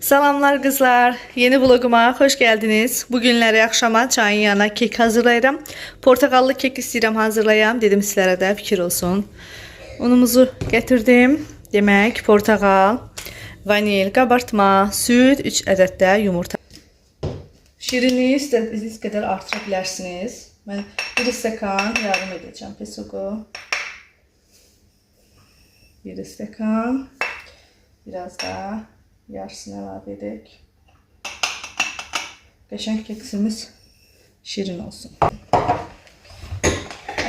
Salamlar kızlar. Yeni vloguma hoş geldiniz. Bugünləri akşama çayın yanına kek hazırlayıram. Portakallı kek istəyirəm hazırlayam. Dedim sizlərə də fikir olsun. Unumuzu getirdim. Demək, portakal, vanil, qabartma, süt, 3 ədəd də yumurta. Şirinliyi istədiyiniz qədər artıra bilərsiniz. Mən 1 stəkan yarım edəcəm pesuqu. 1 stəkan. Biraz da yarısını əlavə edək. Qəşəng keksimiz şirin olsun.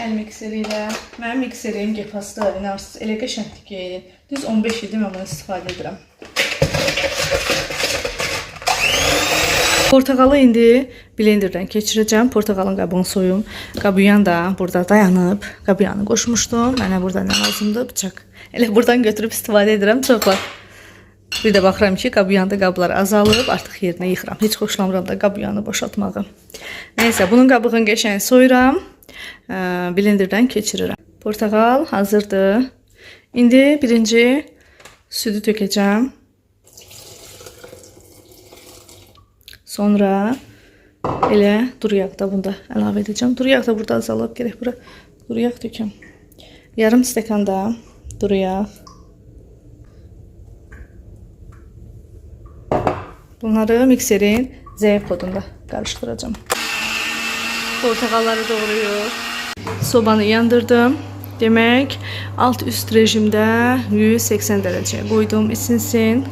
Əl mikseri ilə, mənim mikserim Gepasda, inarsız, elə qəşəngdir ki, düz 15 ildir mən bunu istifadə edirəm. Portakalı indi blenderdən keçirəcəm. Portakalın qabını soyum. Qabuyan da burada dayanıb. Qabuyanı qoşmuşdum. Mənə burada nə lazımdır? Bıçaq. Elə buradan götürüb istifadə edirəm. Çox var. Bir də baxıram ki, qabuyanda qablar azalıb, artıq yerinə yıxıram. Heç xoşlamıram da qabuyanı boşaltmağı. Neysə, bunun qabığını qəşəng soyuram. Blenderdən keçirirəm. Portakal hazırdır. İndi birinci südü tökəcəm. Sonra elə duru yağ da bunda əlavə edəcəm. Duru yağ da burada azalıb, gerək bura duru yağ tökəm. Yarım stəkan da duru yağ. Bunları mikserin zəif kodunda qarışdıracağım. Portakalları doğrayır. Sobanı yandırdım. Demək, alt-üst rejimdə 180 dərəcəyə qoydum, isinsin.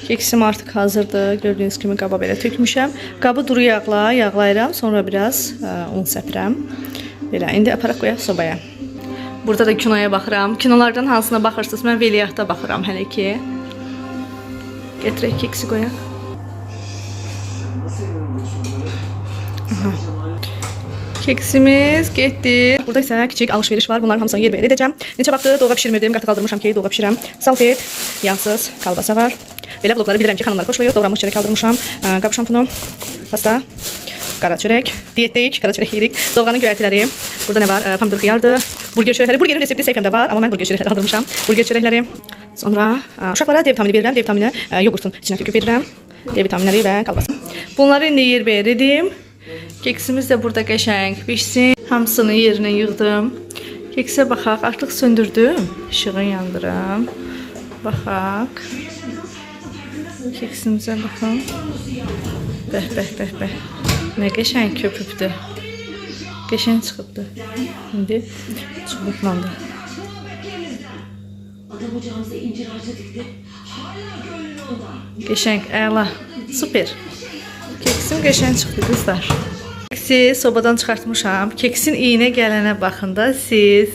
Keksim artıq hazırdır. Gördüyünüz kimi qaba belə tökmüşəm. Qabı duru yağla yağlayıram. Sonra biraz un səpirəm. Belə, indi aparaq qoyaq sobaya. Burada da kinoya baxıram. Kinolardan hansına baxırsınız? Mən Veliahtda baxıram hələ ki. Gətirək keksi qoyaq. Keksimiz getdi. Burada isə kiçik alışveriş var. Bunların hamısını yer edəcəm. Neçə vaxtdır doğğa pişirmirdim. Qatı qaldırmışam ki, doğğa pişirəm. Salfet, yağsız kalbasa var. Belə vlogları bilirəm ki, xanımlar xoşlayır. Doğranmış çörək kaldırmışam. Qab şampunu, pasta, qara çörək. Diyetdəyik, qara çörək yeyirik. Doğğanın göyərtiləri. Burada nə var? Pomidor xiyardır. Burger çörəkləri. Burgerin resepti səhifəmdə var. Amma mən burger çörəkləri kaldırmışam. Burger çörəkləri. Sonra uşaqlara D vitamini verirəm. D vitamini yoğurtun içinə töküb verirəm. D vitaminləri və kalbasa. Bunları indi yer edim. Keksimiz də burada qəşəng pişsin. Hamısını yerinə yığdım. Keksə baxaq. Artıq söndürdüm. İşığı yandırım. Baxaq. Keksimizə baxın. Bəh. Nə qəşəng köpübdür. Qəşəng çıxıbdır. İndi çubuqlandı. Qəşəng, əla. Super. Keksim qəşəng çıxdı qızlar. Keksi sobadan çıxartmışam. Keksin iyinə gələnə baxın da siz.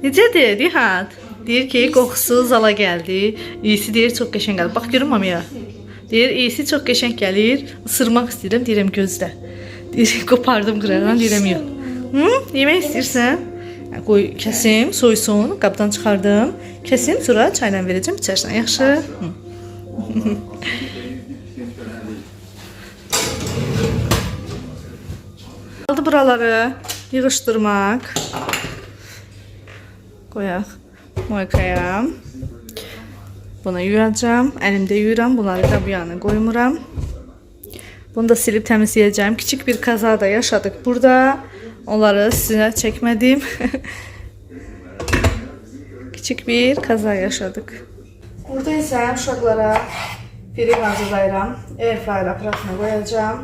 Necədir Nihat? Deyir ki, qoxusu zala gəldi. İyisi deyir, çox qəşəng gəlir. Bax, görün mamaya. Deyir, iyisi çox qəşəng gəlir. Isırmaq istəyirəm, deyirəm gözlə. Deyir, qopardım qıraran, deyirəm yox. Yemək istəyirsən? Qoy, kəsim, soysun. Qabdan çıxardım. Kəsim, sonra çayla verəcəm, içərsən. Yaxşı? Aldı buraları yığışdırmaq. Qoyaq moykaya. Bunu yuyacağım. Əlimdə yuyuram. Bunları qabuyanı qoymuram. Bunu da silib təmizləyəcəm. Kiçik bir kazada yaşadıq burada. Onları sizə çəkmədim. Kiçik bir kaza yaşadıq. Burada isə uşaqlara pirig hazırlayıram. Airfryer aparatına qoyacağım.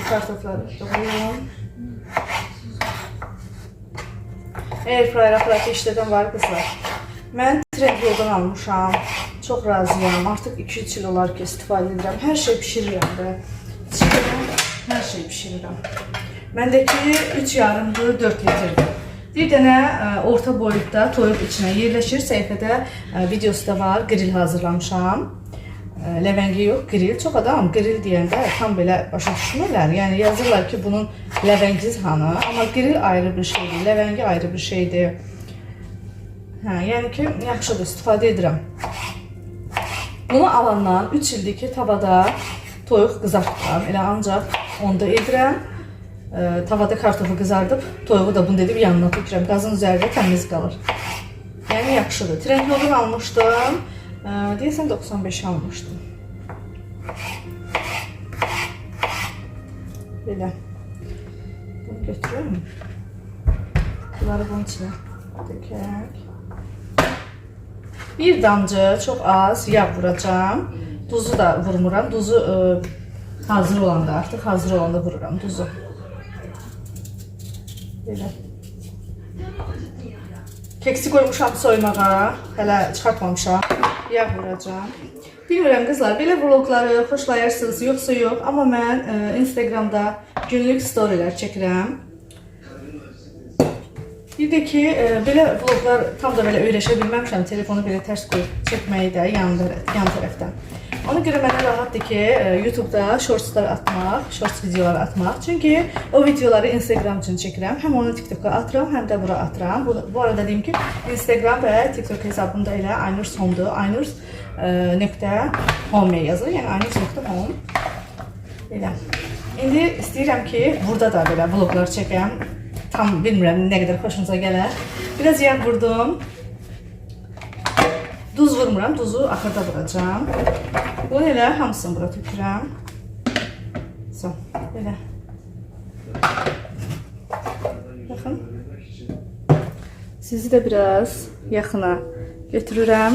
Kartofları doğrayıyorum. Airfryer aparatı işlədən var qızlar. Mən Trendyoldan almışam. Çox razıyam. Artıq 2-3 il olar ki istifadə edirəm. Hər şey pişirirəm də. Hər şey pişirirəm. Məndəki 3,5-dır, 4 litrdir. Bir dənə orta boyutda toyuq içinə yerləşir. Səhifədə videosu da var. Grill hazırlamışam. Ləvəngi yox, grill. Çox adam grill deyəndə tam belə başa düşmürlər. Yəni yazırlar ki, bunun ləvəngiz hanı. Amma grill ayrı bir şeydir, ləvəngi ayrı bir şeydir. Yəni ki, yaxşıdır, istifadə edirəm. Bunu alandan 3 ildir ki, tavada toyuq qızartdıram. Elə ancaq onda edirəm. Tavada kartofu qızardıb, toyuğu da bunu edib yanına tökürəm. Qazın üzərində təmiz qalır. Yəni yaxşıdır. Trendyoldan almışdım. Deyəsən 95 almışdım. Belə. Bunu götürürüm. Bunları bunun içine dökək. Bir damcı, çox az yağ vuracağım. Duzu da vurmuram. Duzu hazır olanda, artıq hazır olanda vururam duzu. Belə. Keksi qoymuşam soymağa. Hələ çıxartmamışam. Yağ vuracağım. Bilmirəm qızlar, belə vlogları xoşlayırsınız, yoxsa yox. Amma mən Instagramda günlük storylər çəkirəm. Bir də ki, belə vloglar tam da belə öyrəşə bilməmişəm. Telefonu belə tərs qoyub çəkməyi də yan tərəfdən. Ona görə mənə rahatdır ki, YouTube'da shortslar atmaq, shorts videoları atmaq. Çünki o videoları Instagram üçün çəkirəm. Həm onu TikTok'a atıram, həm də bura atıram. Bu arada deyim ki, Instagram və TikTok hesabımda elə Aynurs Home'dur. Aynurs.home yazılır, yəni Aynurs.home. Belə. İndi istəyirəm ki, burada da belə vloglar çəkəm. Tam bilmirəm nə qədər xoşunuza gələr. Biraz yağ vurdum. Duz vurmuram, duzu axırda vuracağım. Bunu elə hamısını bura tökürəm. Belə. Baxın. Sizi də biraz yaxına götürürəm.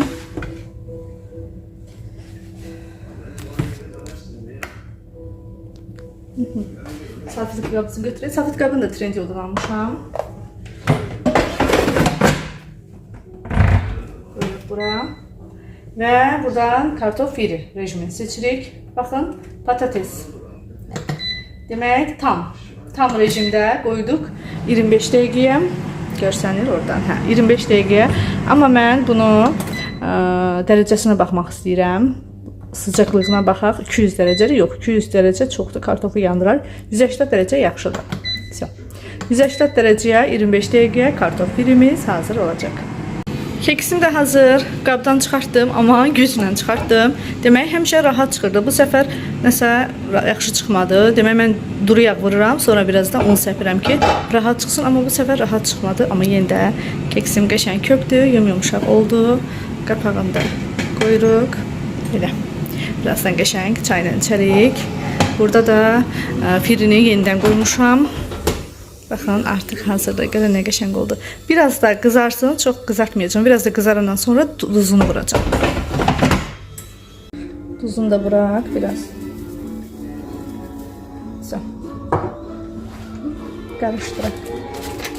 Salfet qabını götürək. Salfet qabını da Trendyol'dan almışam. Qoyuq bura. Və buradan kartof firi rejimini seçirik. Baxın, patates. Demək, tam rejimdə qoyduq 25 dəqiqəyə. Görsənir oradan, 25 dəqiqəyə. Amma mən bunu dərəcəsinə baxmaq istəyirəm. Sıcaklığına baxaq. 200 dərəcə yox, 200 dərəcə çoxdur, kartofu yandırar. 180 dərəcə yaxşıdır. 180 dərəcəyə 25 dəqiqəyə kartof firimiz hazır olacaq. Keksim də hazır. Qabdan çıxartdım, amma güclə çıxartdım. Demək, həmişə rahat çıxırdı. Bu səfər nəsə yaxşı çıxmadı. Demək, mən duru yağ vururam, sonra biraz da un səpirəm ki, rahat çıxsın. Amma bu səfər rahat çıxmadı. Amma yenə də keksim qəşəng köpdü, yumuşaq oldu. Qapağını da qoyuruq. Belə. Birazdan qəşəng çayla içərik. Burada da firini yenidən qoymuşam. Baxın, artıq hazırda. Gələn nə qəşəng oldu. Biraz da qızarsın, çox qızartmayacağım. Biraz da qızarandan sonra duzunu vuracağım. Duzunu da bırak biraz. Qarışdıraq.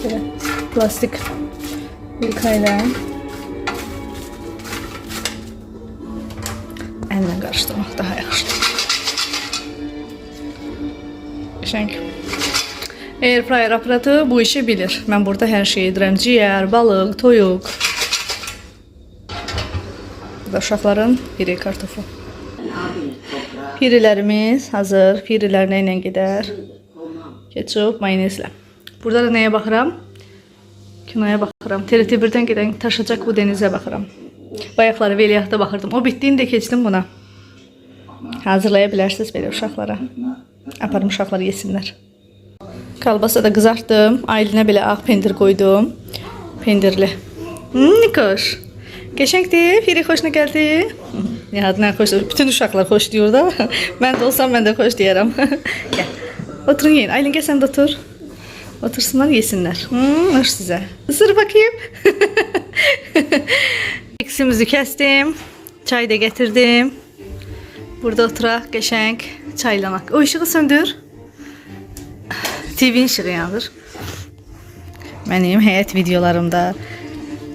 Belə plastik vilka ilə əllə qarışdırmaq daha yaxşıdır. Qəşəng. Airfryer aparatı bu işi bilir. Mən burada hər şey edirəm. Ciyər, balıq, toyuq. Burada uşaqların piri kartofu. Pirilərimiz hazır. Pirilər nə ilə gedər? Ketçup, mayonezlə. Burada da nəyə baxıram? Kinoya baxıram. TRT1-dən gedən Taşacaq bu denizə baxıram. Bayaqları Veliahtda baxırdım. O bitdiyində keçdim buna. Hazırlaya bilərsiniz belə uşaqlara. Aparım uşaqları yesinlər. Kalbasa da qızartdım. Aylinə belə ağ pendir qoydum. Pendirli. Nikoş. Qəşəngdir. Firi xoşuna gəldi. Nihadına xoş. Bütün uşaqlar xoş deyir da. Mən də olsam mən də xoş deyərəm. Gəl. Oturun yiyin. Aylin gəl sən də otur. Otursunlar, yesinlər. Hoş sizə. Isır bakayım. Keksimizi kəsdim. Çay da gətirdim. Burada oturaq. Qəşəng çaylamaq. O işığı söndür. TV-nin işığı yanır. Mənim həyat videolarımda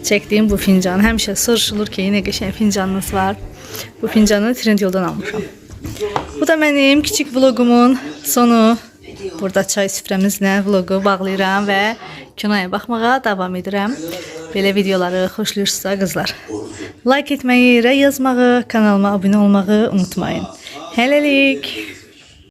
çəkdiyim bu fincan. Həmişə soruşulur ki, nə qəşəng fincanınız var. Bu fincanı Trendyol'dan almışam. Bu da mənim kiçik vlogumun sonu. Burada çay süfrəmizlə vlogu bağlayıram və kinoya baxmağa davam edirəm. Belə videoları xoşlayırsınızsa qızlar, like etməyi, rəy yazmağı, kanalıma abunə olmağı unutmayın. Hələlik.